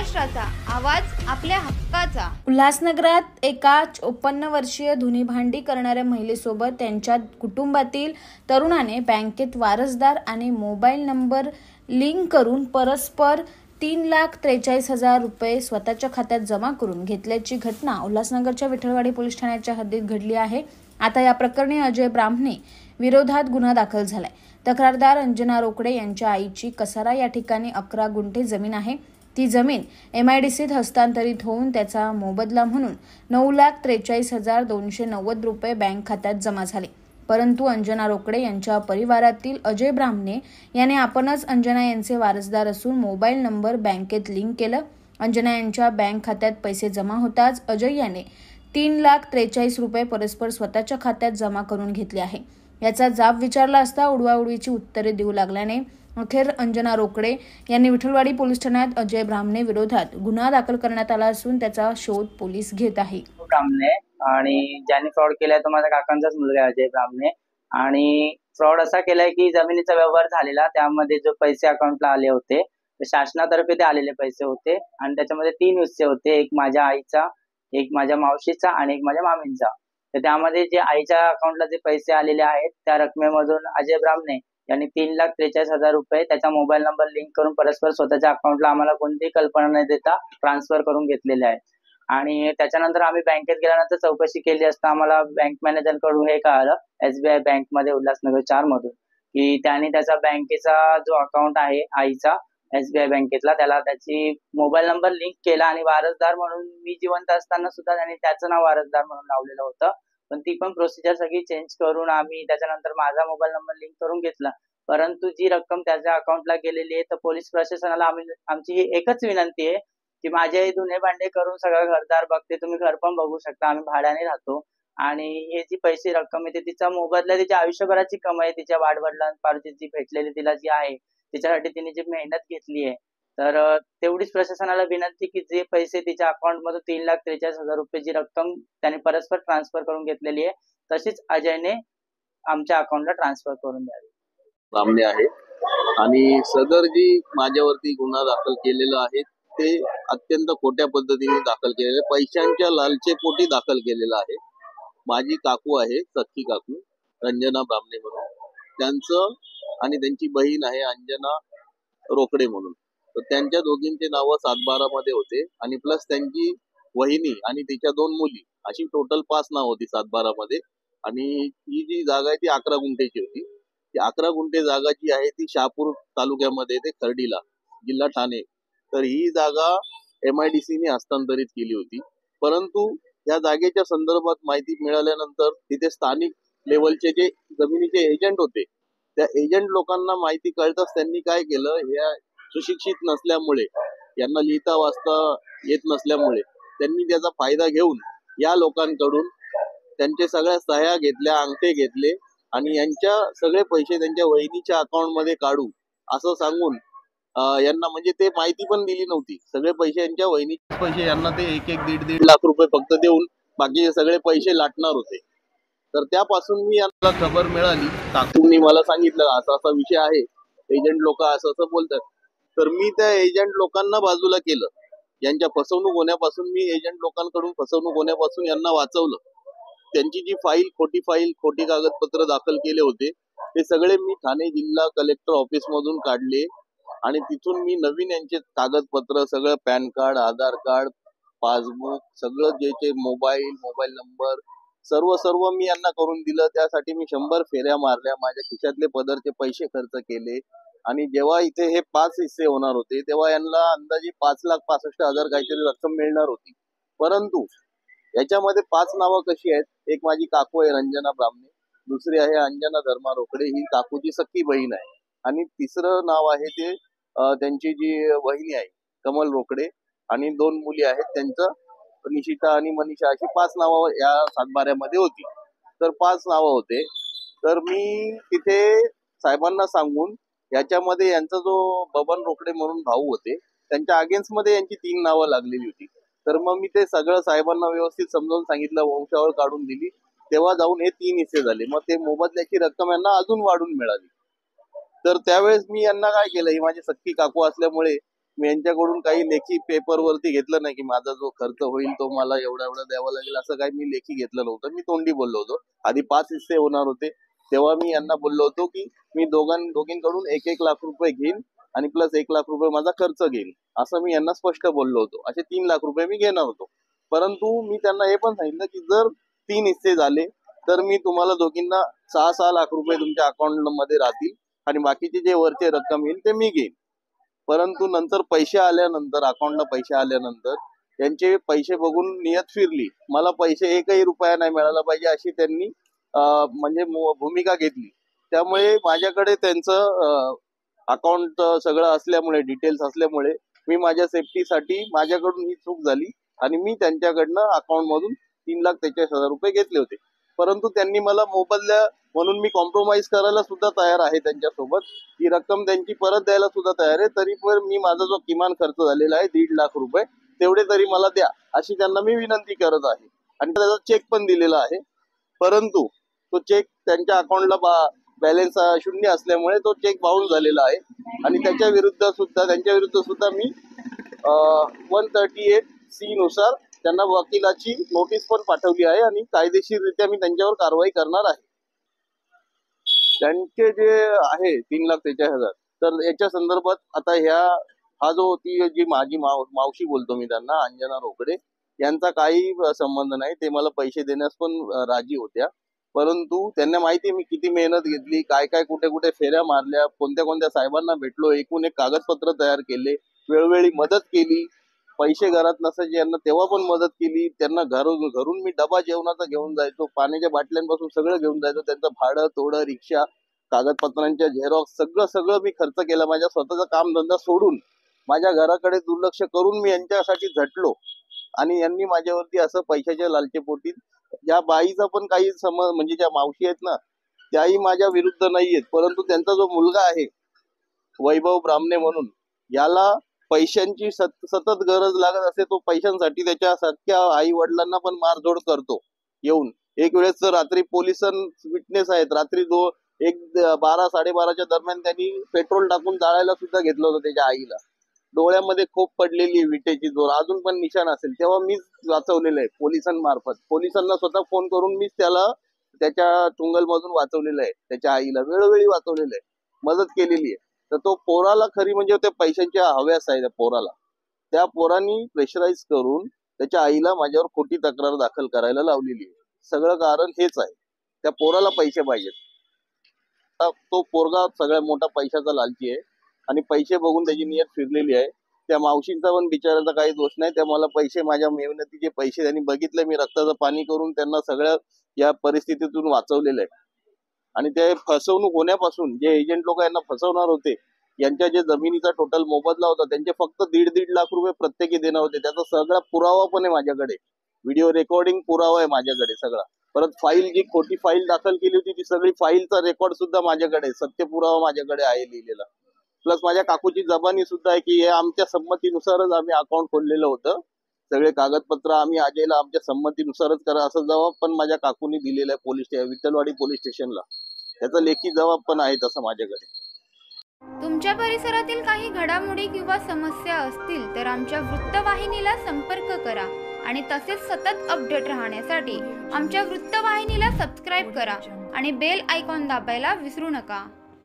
महाराष्ट्राचा आवाज आपल्या हक्काचा। उल्हासनगरात एका 54 वर्षीय धुनी भांडी करणाऱ्या महिलेसोबत त्यांच्या कुटुंबातील तरुणाने बँकेत वारसदार आणि मोबाईल नंबर लिंक करून परस्पर 3,43,000 रुपये स्वतःच्या खात्यात जमा करून घेतल्याची घटना उल्हासनगरच्या विठलवाडी पोलीस ठाण्याच्या हद्दीत घडली आहे। आता या प्रकरणी अजय ब्राह्मणे विरोधात गुन्हा दाखल झालाय। तक्रारदार अंजना रोकडे यांच्या आईची कसारा या ठिकाणी 11 गुंठे जमीन आहे। ती जमीन MIDCत हस्तांतरित होऊन त्याचा मोबदला म्हणून 9,43,290 रुपये बँक खात्यात जमा झाले। परंतु अंजना रोकडे यांच्या परिवारातील अजय ब्राह्मणे याने आपणच अंजना यांचे वारसदार असून मोबाईल नंबर बँकेत लिंक केलं। अंजना यांच्या बँक खात्यात पैसे जमा होताच अजय याने 3,43,000 रुपये परस्पर स्वतःच्या खात्यात जमा करून घेतले आहे। याचा जाब विचारला असता उडवाउडवीची उत्तरे देऊ लागल्याने अखेर अंजना रोकडे यांनी विठलवाडी पोलीस ठाण्यात अजय ब्राह्मणे विरोधात गुन्हा दाखल करण्यात आला असून त्याचा शोध पोलीस घेत आहे। ब्राह्मणे आणि ज्यांनी फ्रॉड केलाय तो माझ्या काकांचाच मुलगा अजय ब्राह्मणे आणि फ्रॉड असा केलाय की जमिनीचा व्यवहार झालेला, त्यामध्ये जो पैसे अकाउंटला आले होते ते शासनातर्फे ते आलेले पैसे होते आणि त्याच्यामध्ये 3 हिस्से होते, एक माझ्या आईचा, एक माझ्या मावशीचा आणि एक माझ्या मामींचा। तर त्यामध्ये जे आईच्या अकाउंटला जे पैसे आलेले आहेत त्या रकमेमधून अजय ब्राह्मणे यांनी 3,43,000 रुपये त्याचा मोबाईल नंबर लिंक करून परस्पर स्वतःच्या अकाउंटला आम्हाला कोणतीही कल्पना न देता ट्रान्सफर करून घेतलेले आहेत। आणि त्याच्यानंतर आम्ही बँकेत गेल्यानंतर चौकशी केली असता आम्हाला बँक मॅनेजरकडून हे कळालं, SBI बँकमध्ये उल्हासनगर 4 मधून, की त्यांनी त्याचा बँकेचा जो अकाउंट आहे आईचा SBI बँकेतला त्याला त्याची मोबाईल नंबर लिंक केला आणि वारसदार म्हणून मी जिवंत असताना सुद्धा त्यांनी त्याचं नाव वारसदार म्हणून लावलेलं होतं। पण ती पण प्रोसिजर सगळी चेंज करून आम्ही त्याच्यानंतर माझा मोबाईल नंबर लिंक करून घेतला। परंतु जी रक्कम त्याच्या अकाउंटला गेलेली आहे तर पोलीस प्रशासनाला आमची ही एकच विनंती आहे की माझे धुणे भांडे करून सगळं घरदार बघते, तुम्ही घर पण बघू शकता, आम्ही भाड्याने राहतो आणि हे जी पैसे रक्कम येते तिचा मोबदला तिच्या आयुष्यभराची कमाई, तिच्या वाडवडिलांपासून जी भेटलेली तिला जी आहे तिच्यासाठी तिने जी मेहनत घेतली आहे, तर तेवढीच प्रशासनाला विनंती की जे पैसे तिच्या अकाउंट मधून 3,43,000 रुपये जी रक्कम त्याने परस्पर ट्रान्सफर करून घेतलेली आहे तशीच अजयने आमच्या अकाउंटला ट्रान्सफर करून द्यावी। ब्राह्मणे आहे आणि सदर जी माझ्यावरती गुन्हा दाखल केलेला आहे ते अत्यंत खोट्या पद्धतीने दाखल केलेलं आहे, पैशांच्या लालचेपोटी दाखल केलेलं आहे। माझी काकू आहे, सख्खी काकू अंजना ब्राह्मणे म्हणून, त्यांचं आणि त्यांची बहीण आहे अंजना रोकडे म्हणून, तर त्यांच्या दोघींचे नावं 7/12 मध्ये होते आणि प्लस त्यांची वहिनी आणि तिच्या 2 मुली, अशी टोटल 5 नाव होती 7/12 मध्ये। आणि ही जी जागा आहे ती 11 गुंठेची होती। ती 11 गुंठे जागा जी आहे ती शहापूर तालुक्यामध्ये येते, खर्डीला, जिल्हा ठाणे। तर ही जागा MIDCने हस्तांतरित केली होती, परंतु या जागेच्या संदर्भात माहिती मिळाल्यानंतर तिथे स्थानिक लेवलचे जे जमिनीचे एजंट होते त्या एजंट लोकांना माहिती कळताच त्यांनी काय केलं, ह्या सुशिक्षित नसल्यामुळे, यांना लिहिता वाचता येत नसल्यामुळे त्यांनी त्याचा फायदा घेऊन या लोकांकडून त्यांचे सगळ्या सह्या घेतल्या, अंगठे घेतले आणि यांच्या सगळे पैसे त्यांच्या वहिनीच्या अकाउंट मध्ये काढू असं सांगून यांना, म्हणजे ते माहिती पण दिली नव्हती, सगळे पैसे यांच्या वहिनीचे पैसे यांना ते 1-1, 1.5 लाख रुपये फक्त देऊन बाकीचे सगळे पैसे लाटणार होते। तर त्यापासून मी यांना खबर मिळाली, काकूंनी मला सांगितलं असा असा विषय आहे, एजंट लोक असं असं बोलतात। तर मी त्या एजंट लोकांना बाजूला केलं, यांच्या फसवणूक होण्यापासून, मी एजंट लोकांकडून फसवणूक होण्यापासून यांना वाचवलं। त्यांची जी खोटी कागदपत्र दाखल केले होते ते सगळे मी ठाणे जिल्हा कलेक्टर ऑफिस मधून काढले आणि तिथून मी नवीन यांचे कागदपत्र सगळं, पॅन कार्ड, आधार कार्ड, पासबुक, सगळं जे मोबाईल नंबर सर्व मी यांना करून दिलं। त्यासाठी मी 100 फेऱ्या मारल्या, माझ्या खिशातले पदरचे पैसे खर्च केले आणि जेव्हा इथे हे 5 हिस्से होणार होते तेव्हा यांना अंदाजे 5,65,000 काहीतरी रक्कम मिळणार होती। परंतु याच्यामध्ये 5 नावं कशी आहेत, एक माझी काकू आहे रंजना ब्राह्मणे, दुसरी आहे अंजना धर्मा रोकडे, ही काकूची सख्खी बहीण आहे, आणि तिसरं नाव आहे ते त्यांची जी वहिनी आहे कमल रोकडे, आणि 2 मुली आहेत त्यांचं निशिता आणि मनीषा, अशी 5 नावं या 7/12 मध्ये होती। तर 5 नावं होते। तर मी तिथे साहेबांना सांगून याच्यामध्ये यांचा जो बबन रोकडे म्हणून भाऊ होते त्यांच्या अगेन्स्ट मध्ये यांची 3 नावं लागलेली होती। तर मग मी ते सगळं साहेबांना व्यवस्थित समजावून सांगितलं, वंशावळ काढून दिली, तेव्हा जाऊन हे 3 हिस्से झाले। मग ते मोबदल्याची रक्कम यांना अजून वाढून मिळाली। तर त्यावेळेस मी यांना काय केलं, ही माझी सख्खी काकू असल्यामुळे मी यांच्याकडून काही लेखी पेपरवरती घेतलं नाही की माझा जो खर्च होईल तो मला एवढा द्यावा लागेल, असं काही मी लेखी घेतलं नव्हतं. मी तोंडी बोललो होतो. आधी 5 हिस्से होणार होते, तेव्हा मी यांना बोललो होतो की मी दोघींकडून 1 लाख रुपये घेईन आणि प्लस 1 लाख रुपये माझा खर्च घेईन, असं मी यांना स्पष्ट बोललो होतो. असे 3 लाख रुपये मी घेणार होतो. परंतु मी त्यांना हे पण सांगितलं की जर 3 हिस्से झाले तर मी तुम्हाला दोघींना 6 लाख रुपये तुमच्या अकाउंट मध्ये राहतील आणि बाकीचे जे वरचे रक्कम येईल ते मी घेईन. परंतु नंतर पैसे आल्यानंतर, अकाउंटला पैसे आल्यानंतर त्यांचे पैसे बघून नियत फिरली. मला पैसे 1ही रुपया नाही मिळाला पाहिजे अशी त्यांनी म्हणजे भूमिका घेतली. त्यामुळे माझ्याकडे त्यांचं अकाउंट सगळं असल्यामुळे, डिटेल्स असल्यामुळे मी माझ्या सेफ्टीसाठी माझ्याकडून ही चूक झाली आणि मी त्यांच्याकडनं अकाउंट मधून 3,43,000 रुपये घेतले होते. परंतु त्यांनी मला मोबदला म्हणून मी कॉम्प्रोमाइज करायला सुद्धा तयार आहे त्यांच्यासोबत, ही रक्कम त्यांची परत द्यायला सुद्धा तयार आहे. तरी पण मी माझा जो किमान खर्च झालेला आहे 1.5 लाख रुपये तेवढे तरी मला द्या अशी त्यांना मी विनंती करत आहे. आणि त्याचा चेक पण दिलेला आहे. परंतु तो चेक त्यांच्या अकाउंटला बॅलन्स शून्य असल्यामुळे तो चेक बाउन्स झालेला आहे आणि त्यांच्या विरुद्ध सुद्धा मी 138C नुसार त्यांना वकिलाची नोटीस पण पाठवली आहे आणि कायदेशीररित्या मी त्यांच्यावर कारवाई करणार आहे. त्यांचे जे आहे 3,43,000, तर याच्या संदर्भात आता हा जो ती जी माझी मावशी बोलतो मी त्यांना, अंजना रोकडे, यांचा काही संबंध नाही. ते मला पैसे देण्यास पण राजी होत्या. परंतु त्यांना माहिती आहे मी किती मेहनत घेतली, काय कुठे फेऱ्या मारल्या, कोणत्या साहेबांना भेटलो, एकूण एक कागदपत्र तयार केले, वेळोवेळी मदत केली. पैसे घरात नसायचे यांना तेव्हा पण मदत केली. त्यांना घरून मी डबा जेवणाचा घेऊन जायचो, पाण्याच्या बाटल्यांपासून सगळं घेऊन जायचो. त्यांचं भाडं तोडं, रिक्षा, कागदपत्रांच्या झेरॉक्स सगळं मी खर्च केला. माझ्या स्वतःचा कामधंदा सोडून माझ्या घराकडे दुर्लक्ष करून मी यांच्यासाठी झटलो आणि यांनी माझ्यावरती असं पैशाच्या लालचेपोटी, ज्या बाईचा पण काही म्हणजे ज्या मावशी आहेत ना त्याही माझ्या विरुद्ध नाहीयेत, परंतु त्यांचा जो मुलगा आहे वैभव ब्राह्मणे म्हणून, याला पैशांची सतत गरज लागत असते. तो पैशांसाठी त्याच्या सख्या आई वडिलांना पण मारझोड करतो येऊन. एक वेळेस तर रात्री पोलिसां विटनेस आहेत, रात्री 12-12:30च्या दरम्यान त्यांनी पेट्रोल टाकून जाळायला सुद्धा घेतलं होतं त्याच्या आईला. डोळ्यामध्ये खोप पडलेली विटेची जोर, अजून पण निशाण असेल. तेव्हा मीच वाचवलेलं आहे पोलिसांमार्फत. पोलिसांना स्वतः फोन करून मीच त्याला त्याच्या चुंगल मधून वाचवलेलं आहे. त्याच्या आईला वेळोवेळी वाचवलेलं आहे, मदत केलेली आहे. तर तो पोराला खरी म्हणजे त्या पैशांच्या हव्यास आहे त्या पोराला. त्या पोरांनी प्रेशराईज करून त्याच्या आईला माझ्यावर खोटी तक्रार दाखल करायला लावलेली आहे. सगळं कारण हेच आहे, त्या पोराला पैसे पाहिजेत. तो पोरगा सगळ्यात मोठा पैशाचा लालची आहे आणि पैसे बघून त्याची नियत फिरलेली आहे. त्या मावशींचा पण बिचाराचा काही दोष नाही. त्या मला पैसे, माझ्या मेहनतीचे पैसे त्यांनी बघितले. मी रक्ताचं पाणी करून त्यांना सगळ्या या परिस्थितीतून वाचवलेलं आहे. आणि ते फसवणूक होण्यापासून जे एजंट लोक यांना फसवणार होते, यांच्या जे जमिनीचा टोटल मोबदला होता त्यांचे फक्त 1.5 लाख रुपये प्रत्येकी देणार होते. त्याचा सगळा पुरावा पण आहे माझ्याकडे, व्हिडिओ रेकॉर्डिंग पुरावा आहे माझ्याकडे सगळा. परत फाईल, जी खोटी फाईल दाखल केली होती ती सगळी फाईलचा रेकॉर्ड सुद्धा माझ्याकडे, सत्य पुरावा माझ्याकडे आहे लिहिलेला. प्लस माझ्या काकूची जबानी सुद्धा आहे की हे आमच्या संमतीनुसारच आम्ही अकाउंट खोललेलं होतं. सगळे कागदपत्र आम्ही आजेला आमच्या संमतीनुसारच करा असं जबाब पण माझ्या काकूनी दिलेला आहे विठ्ठलवाडी पोलीस स्टेशनला. त्याचा लेखी जबाब पण आहे तसं माझ्याकडे. तुमच्या परिसरातील काही घडामोडी किंवा समस्या असतील तर आमच्या वृत्तवाहिनीला संपर्क करा आणि तसेच सतत अपडेट राहण्यासाठी आमच्या वृत्तवाहिनीला सबस्क्राईब करा आणि बेल आयकॉन दाबायला विसरू नका.